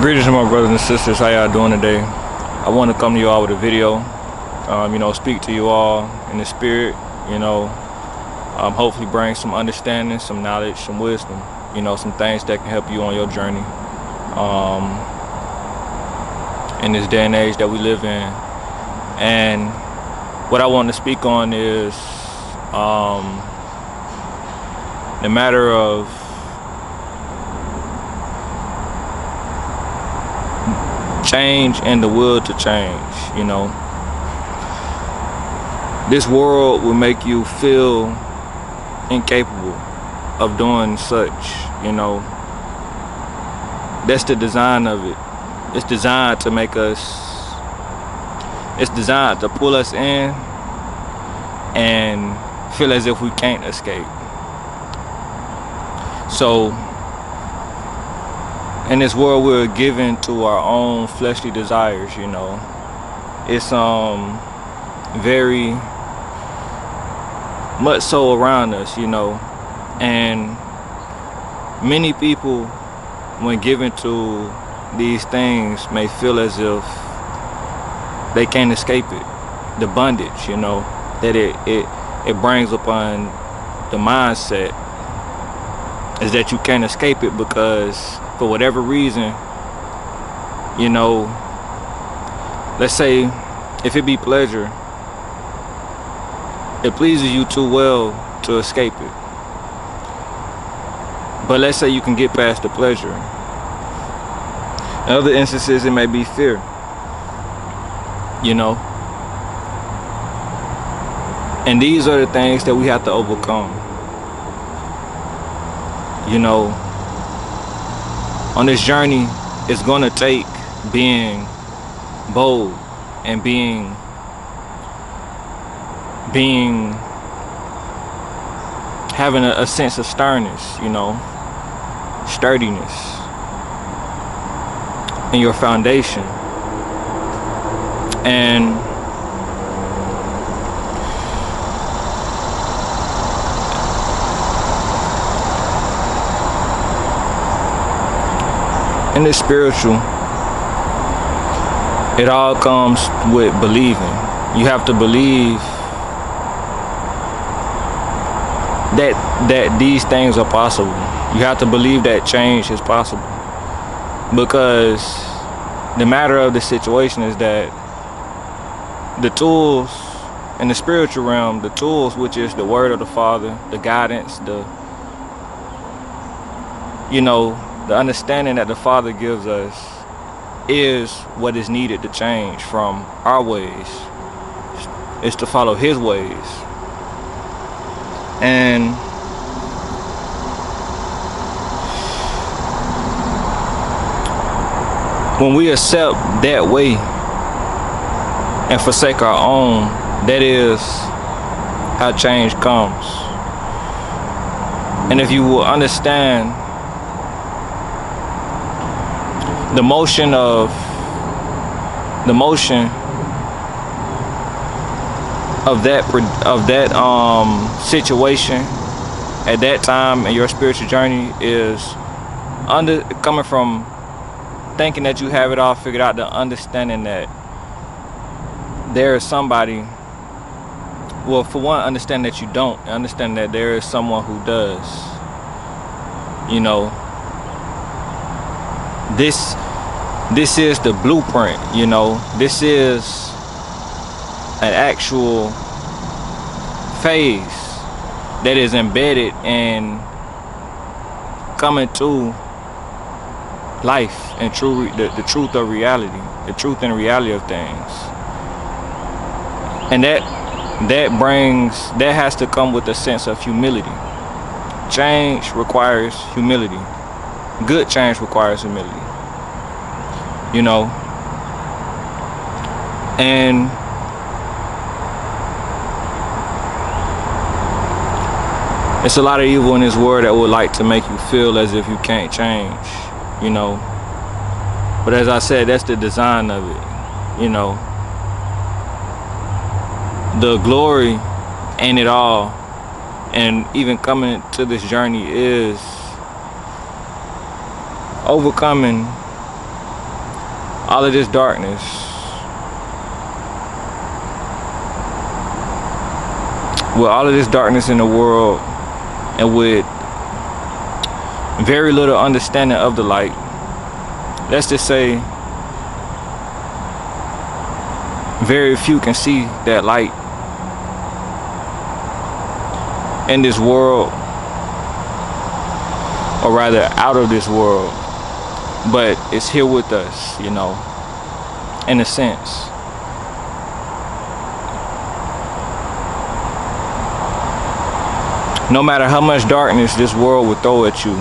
Greetings to my brothers and sisters. How y'all doing today? I want to come to you all with a video. Speak to you all in the spirit. Hopefully bring some understanding, some knowledge, some wisdom. Some things that can help you on your journey. In this day and age that we live in, and what I want to speak on is the matter of change and the will to change. This world will make you feel incapable of doing such. That's the design of it. It's designed to make us, it's designed to pull us in and feel as if we can't escape. So in this world, we're given to our own fleshly desires. It's very much so around us. And many people, when given to these things, may feel as if they can't escape it. The bondage, that it brings upon the mindset is that you can't escape it because for whatever reason, let's say if it be pleasure, it pleases you too well to escape it. But let's say you can get past the pleasure. In other instances, it may be fear. And these are the things that we have to overcome. On this journey, it's gonna take being bold and having a sense of sternness, sturdiness in your foundation. And in the spiritual, it all comes with believing. You have to believe that these things are possible. You have to believe that change is possible. Because the matter of the situation is that the tools in the spiritual realm, the tools, which is the word of the Father, the guidance, the understanding that the Father gives us is what is needed to change from our ways. It's to follow His ways. And when we accept that way and forsake our own, that is how change comes. And if you will understand the motion of that situation at that time in your spiritual journey is coming from thinking that you have it all figured out, to understanding that there is somebody. Well, for one, understand that you don't. Understand that there is someone who does. This is the blueprint. This is an actual phase that is embedded in coming to life and the truth of reality, the truth and reality of things. And that has to come with a sense of humility. Change requires humility. Good change requires humility. And it's a lot of evil in this world that would like to make you feel as if you can't change, But as I said, that's the design of it, The glory ain't it all. And even coming to this journey is overcoming all of this darkness, with all of this darkness in the world, and with very little understanding of the light, let's just say very few can see that light in this world, or rather out of this world, but it's here with us, you know, in a sense. No matter how much darkness this world will throw at you,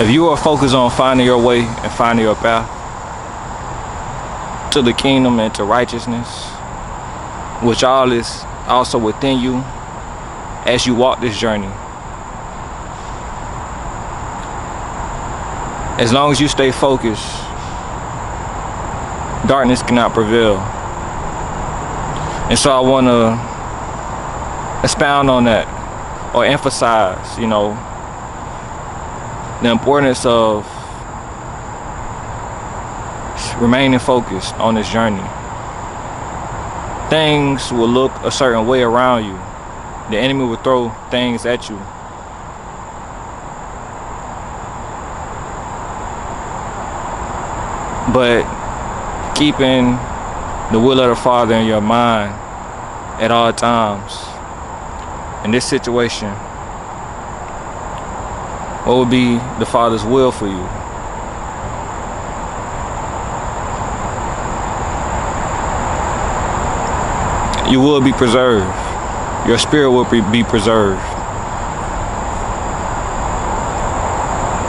if you are focused on finding your way and finding your path to the kingdom and to righteousness, which all is also within you as you walk this journey, as long as you stay focused, darkness cannot prevail. And so I want to expound on that, or emphasize, you know, the importance of remaining focused on this journey. Things will look a certain way around you. The enemy will throw things at you. But keeping the will of the Father in your mind at all times, in this situation, what would be the Father's will for you? You will be preserved. Your spirit will be preserved.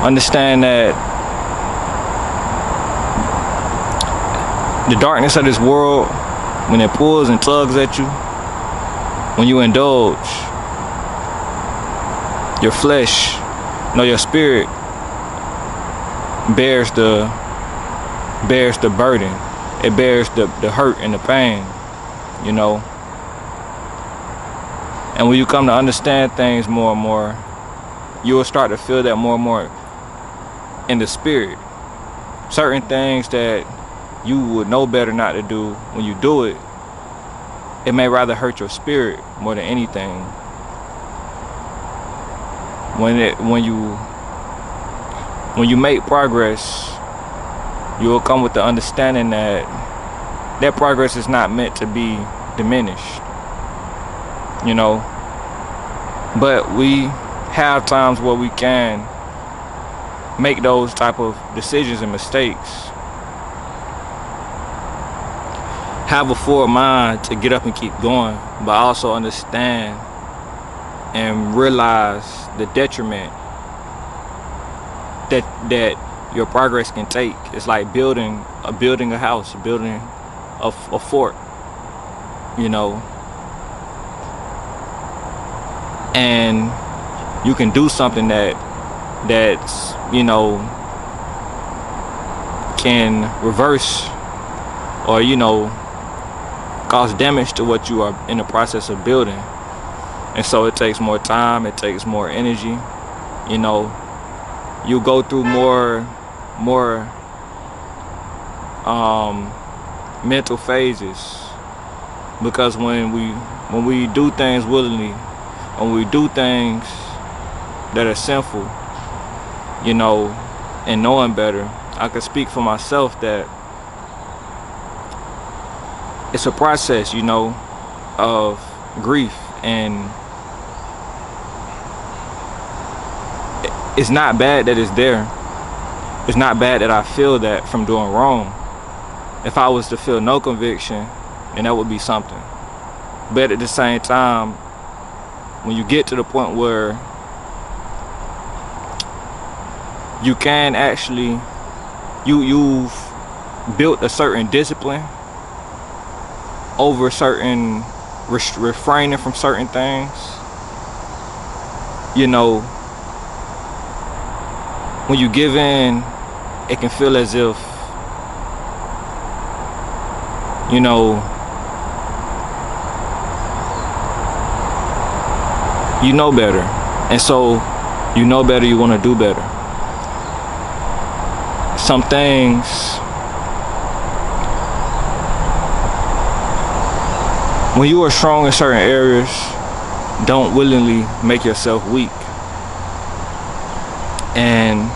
Understand that the darkness of this world, when it pulls and tugs at you, when you indulge, your flesh, no, your spirit bears the burden. It bears the hurt and the pain, you know. And when you come to understand things more and more, you will start to feel that more and more in the spirit. Certain things that you would know better not to do, when you do it, it may rather hurt your spirit more than anything. When you make progress, you will come with the understanding that that progress is not meant to be diminished, you know. But we have times where we can make those type of decisions and mistakes. Have a full mind to get up and keep going, but also understand and realize the detriment that your progress can take. It's like building a house, building a fort, you know. And you can do something that's, you know, can reverse or, you know, cause damage to what you are in the process of building. And so it takes more time, it takes more energy, you know. You go through more mental phases, because when we do things willingly, when we do things that are sinful, you know, and knowing better, I can speak for myself that it's a process, you know, of grief, and it's not bad that it's there. It's not bad that I feel that from doing wrong. If I was to feel no conviction, then that would be something. But at the same time, when you get to the point where you can actually, you've built a certain discipline over certain refraining from certain things, you know, when you give in, it can feel as if, you know better. And so you know better, you want to do better. some things when you are strong in certain areas, don't willingly make yourself weak. And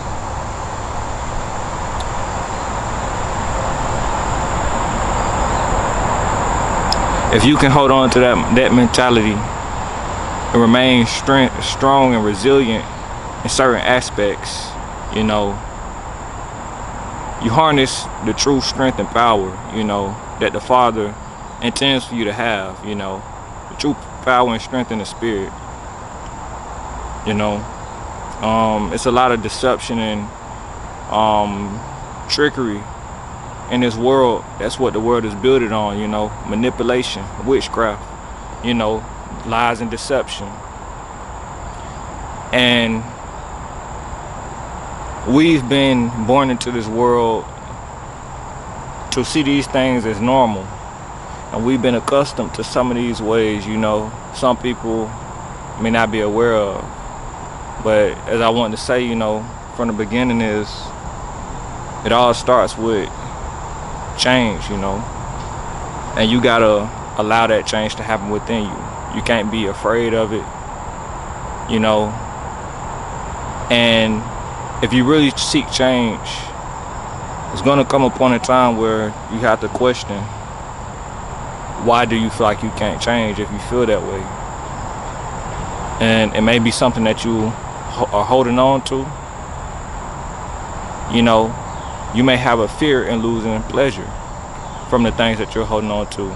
if you can hold on to that mentality and remain strong and resilient in certain aspects, you know, you harness the true strength and power, you know, that the Father intends for you to have, you know, the true power and strength in the spirit, you know. It's a lot of deception and trickery in this world. That's what the world is built on, you know, manipulation, witchcraft, you know, lies and deception. And we've been born into this world to see these things as normal. And we've been accustomed to some of these ways, you know, some people may not be aware of. But as I wanted to say, you know, from the beginning is, it all starts with change, you know. And you gotta allow that change to happen within you. You can't be afraid of it, you know. And if you really seek change, it's gonna come upon a time where you have to question, why do you feel like you can't change if you feel that way? And it may be something that you are holding on to. You know, you may have a fear in losing pleasure from the things that you're holding on to.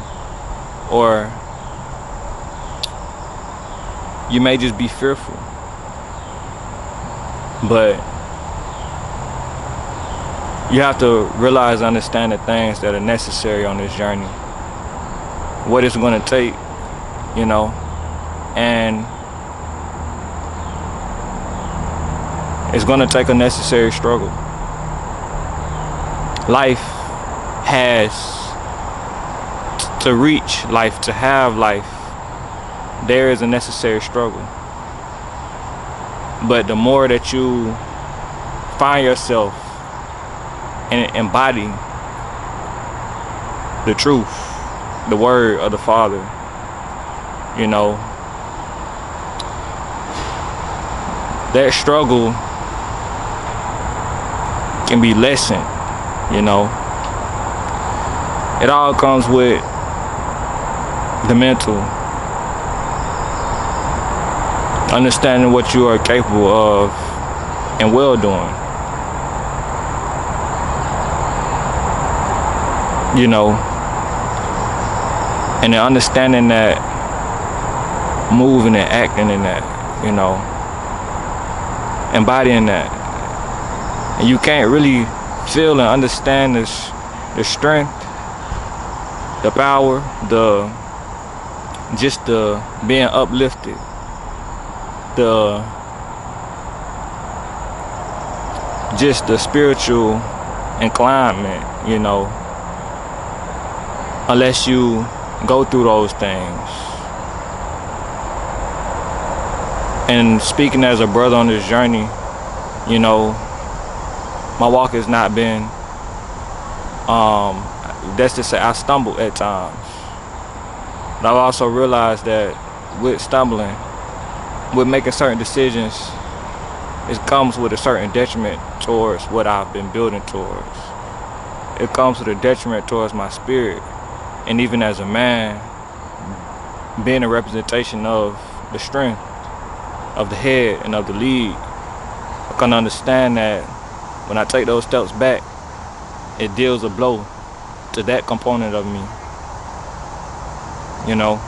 Or you may just be fearful. But you have to realize and understand the things that are necessary on this journey. What it's going to take, you know. And it's going to take a necessary struggle. Life has to reach life, to have life, there is a necessary struggle. But the more that you find yourself and embody the truth, the word of the Father, you know, that struggle can be lessened, you know. It all comes with the mental, understanding what you are capable of and well doing, you know, and then understanding that, moving and acting in that, you know, embodying that. And you can't really feel and understand this, the strength, the power, just the being uplifted, just the spiritual inclination, you know, unless you go through those things. And speaking as a brother on this journey, you know, my walk has not been, that's to say, I stumbled at times. But I've also realized that with stumbling, with making certain decisions, it comes with a certain detriment towards what I've been building towards. It comes with a detriment towards my spirit. And even as a man, being a representation of the strength of the head and of the lead, I can understand that when I take those steps back, it deals a blow to that component of me, you know.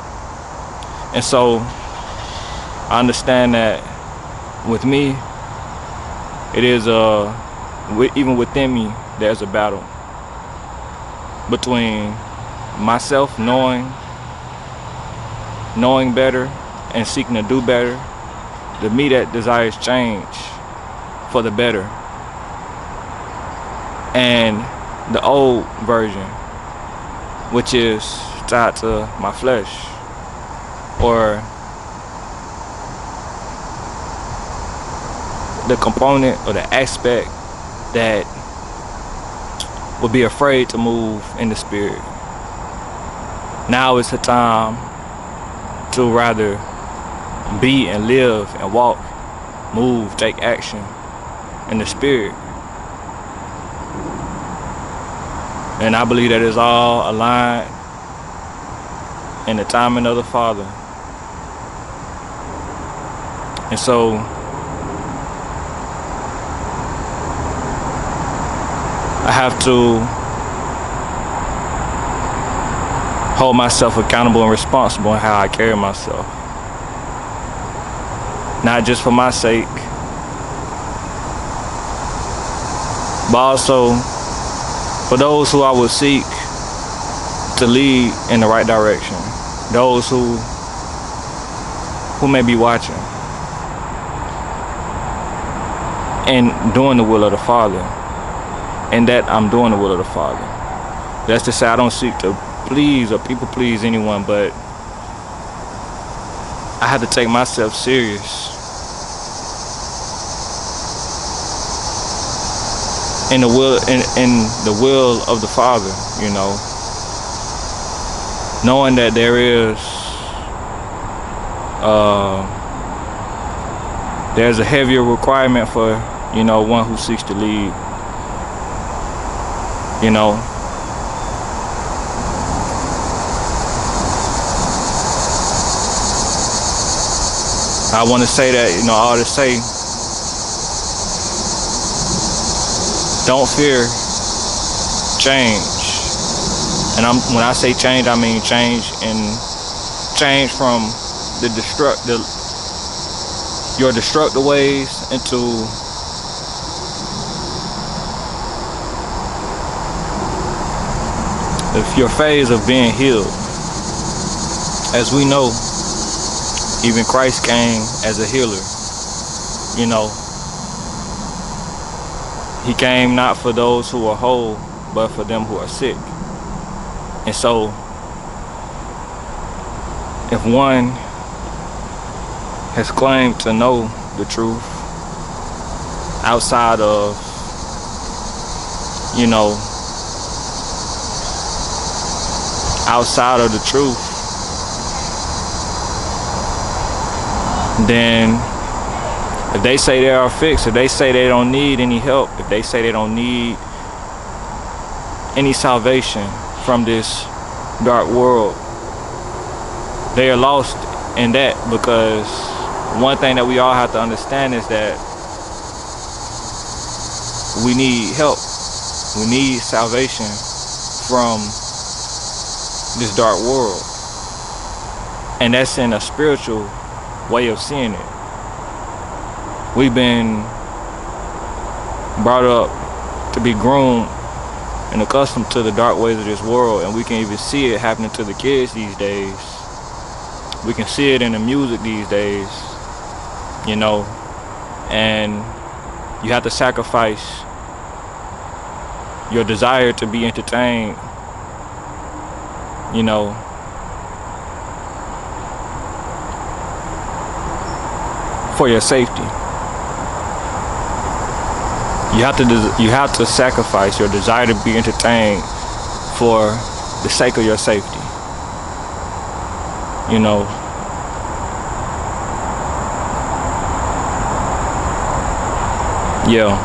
And so I understand that with me, it is even within me, there's a battle between myself knowing better and seeking to do better, the me that desires change for the better, and the old version, which is tied to my flesh, or the component or the aspect that would be afraid to move in the spirit. Now is the time to rather be and live and walk, move, take action in the spirit. And I believe that is all aligned in the timing of the Father. And so I have to hold myself accountable and responsible in how I carry myself. Not just for my sake, but also for those who I will seek to lead in the right direction. Those who may be watching and doing the will of the Father. And that I'm doing the will of the Father. That's to say I don't seek to please or people please anyone, but I have to take myself serious in the will of the Father, you know. Knowing that there's a heavier requirement for, you know, one who seeks to lead. You know, I want to say that, you know, I ought to say, don't fear change. And when I say change, I mean change from your destructive ways into your phase of being healed. As we know, even Christ came as a healer. You know, he came not for those who are whole, but for them who are sick. And so, if one has claimed to know the truth outside of, you know, outside of the truth, then if they say they are fixed, if they say they don't need any help, if they say they don't need any salvation from this dark world, they are lost in that. Because one thing that we all have to understand is that we need help. We need salvation from this dark world. And that's in a spiritual way of seeing it. We've been brought up to be groomed and accustomed to the dark ways of this world, and we can even see it happening to the kids these days. We can see it in the music these days, you know, and you have to sacrifice your desire to be entertained, you know, for your safety. You have to sacrifice your desire to be entertained for the sake of your safety. You know, yeah.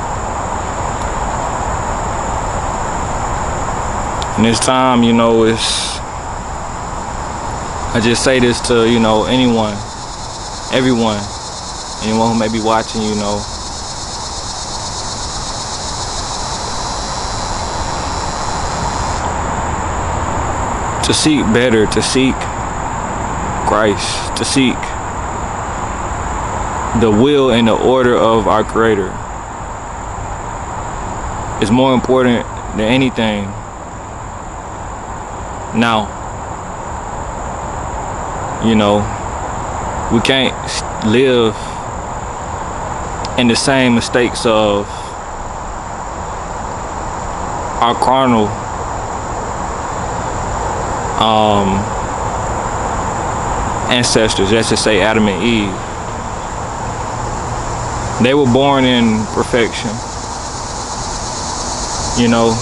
And this time, you know, I just say this to, you know, anyone who may be watching, you know. To seek better, to seek Christ, to seek the will and the order of our Creator is more important than anything now. You know, we can't live in the same mistakes of our carnal ancestors, let's just say Adam and Eve. They were born in perfection, you know,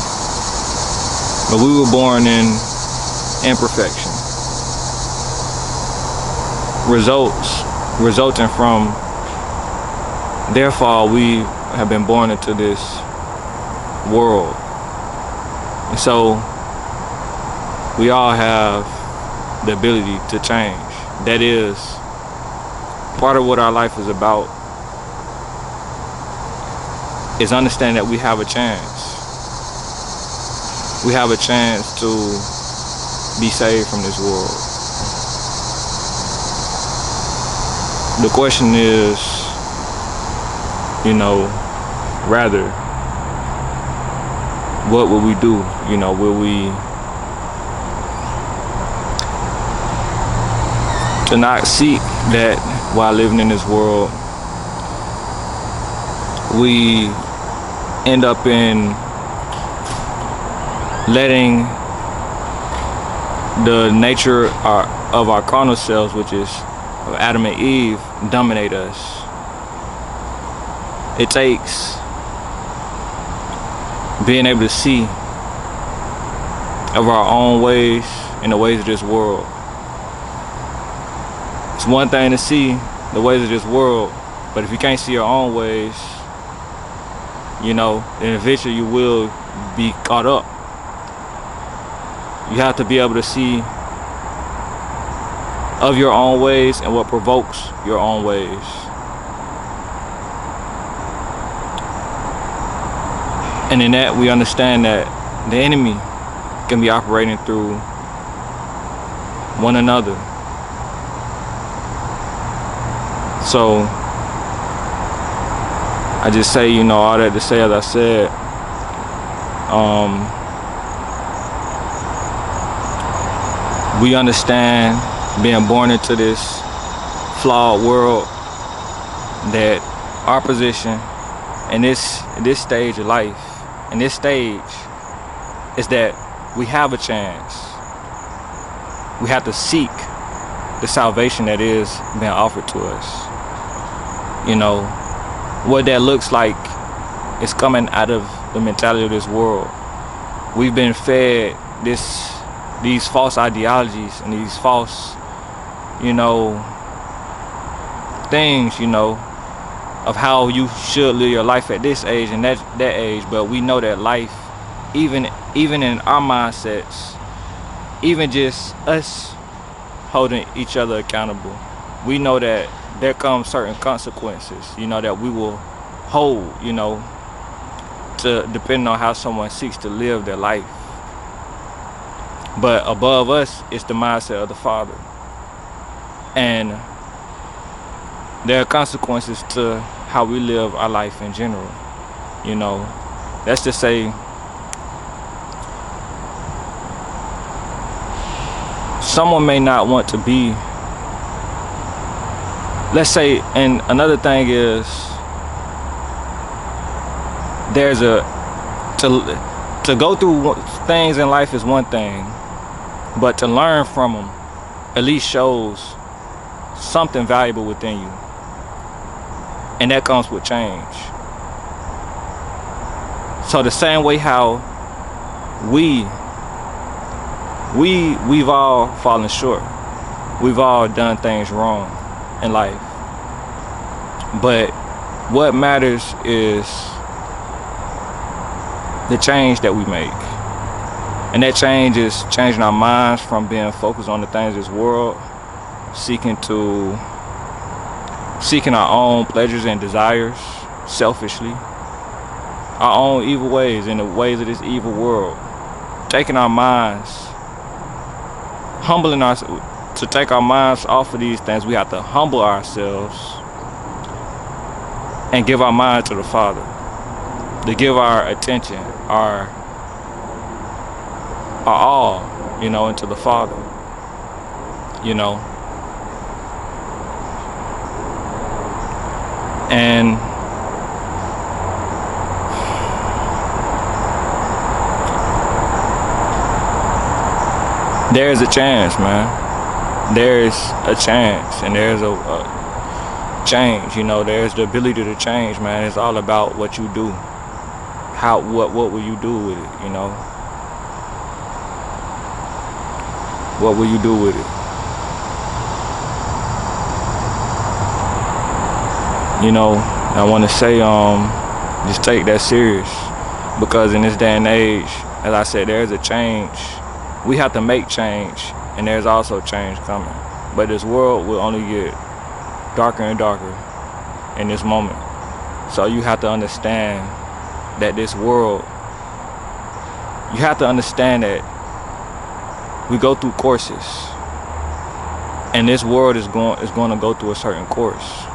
But we were born in imperfection. Resulting from their fall, we have been born into this world. And so we all have the ability to change. That is part of what our life is about, is understanding that we have a chance. We have a chance to be saved from this world. The question is, rather, what will we do? Will we to not seek that while living in this world, we end up in letting the nature of our carnal selves, which is of Adam and Eve, dominate us. It takes being able to see of our own ways and the ways of this world. It's one thing to see the ways of this world, but if you can't see your own ways, then eventually you will be caught up. You have to be able to see of your own ways and what provokes your own ways. And in that, we understand that the enemy can be operating through one another. So I just say, all that to say, as I said, we understand being born into this flawed world, that our position in this stage of life, in this stage, is that we have a chance. We have to seek the salvation that is being offered to us. What that looks like is coming out of the mentality of this world. We've been fed these false ideologies and these false, things, of how you should live your life at this age and that age. But we know that life, even in our mindsets, even just us holding each other accountable, we know that there comes certain consequences, that we will hold, to depending on how someone seeks to live their life. But above us is the mindset of the Father. And there are consequences to how we live our life in general. That's to say, someone may not want to be, let's say, and another thing is, to go through things in life is one thing, but to learn from them at least shows something valuable within you. And that comes with change. So the same way how we've all fallen short. We've all done things wrong in life. But what matters is the change that we make. And that change is changing our minds from being focused on the things of this world, seeking our own pleasures and desires selfishly, our own evil ways and the ways of this evil world. Taking our minds, humbling ourselves. To take our minds off of these things, we have to humble ourselves and give our mind to the Father. To give our attention, our all, into the Father. And there's a chance, man. There's a chance, and there's a change. There's the ability to change, man. It's all about what you do. What will you do with it? What will you do with it? You know, I want to say, just take that serious, because in this day and age, as I said, there's a change. We have to make change, and there's also change coming. But this world will only get darker and darker in this moment. So you have to understand that this world, you have to understand that we go through courses, and this world is going to go through a certain course.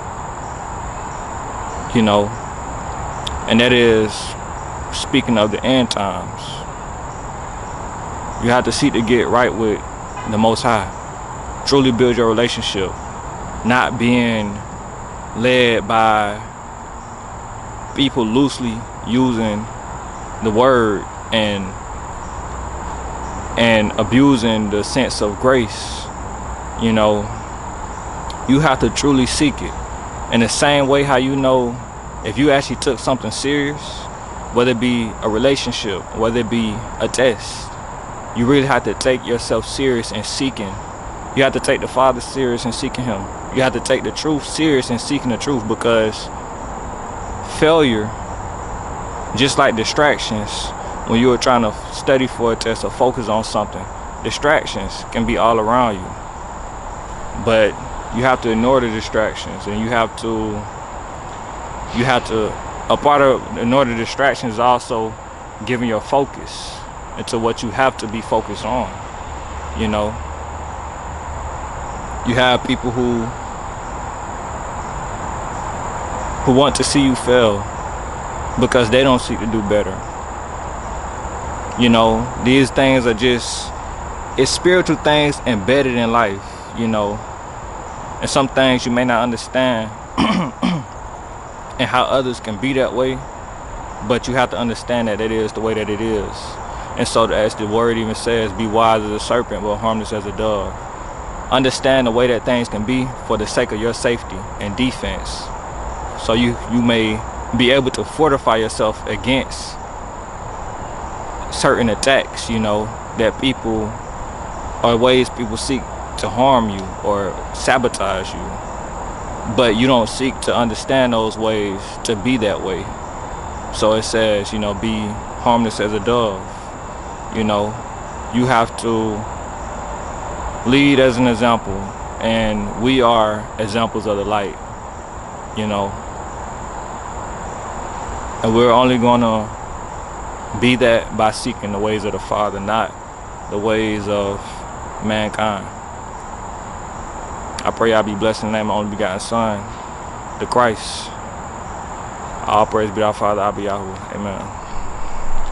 You know, and that is speaking of the end times. You have to seek to get right with the Most High. Truly build your relationship, not being led by people loosely using the word and abusing the sense of grace. You know, you have to truly seek it. In the same way how you know if you actually took something serious, whether it be a relationship, whether it be a test, you really have to take yourself serious in seeking. You have to take the Father serious in seeking Him. You have to take the truth serious in seeking the truth, because failure, just like distractions, when you are trying to study for a test or focus on something, distractions can be all around you. But you have to ignore the distractions, and you have to, a part of ignore the distractions is also giving your focus into what you have to be focused on. You know, you have people who want to see you fail because they don't seek to do better. You know, these things are just, it's spiritual things embedded in life, you know. And some things you may not understand and how others can be that way, but you have to understand that it is the way that it is. And so as the word even says, be wise as a serpent but harmless as a dove. Understand the way that things can be for the sake of your safety and defense, so you may be able to fortify yourself against certain attacks, you know, that people, or ways people seek to harm you or sabotage you. But you don't seek to understand those ways to be that way. So it says, you know, be harmless as a dove. You know, you have to lead as an example, and we are examples of the light, you know. And we're only gonna be that by seeking the ways of the Father, not the ways of mankind. I pray y'all be blessed in the name of my only begotten Son, the Christ. All praise be our Father, Abba Yahweh. Amen.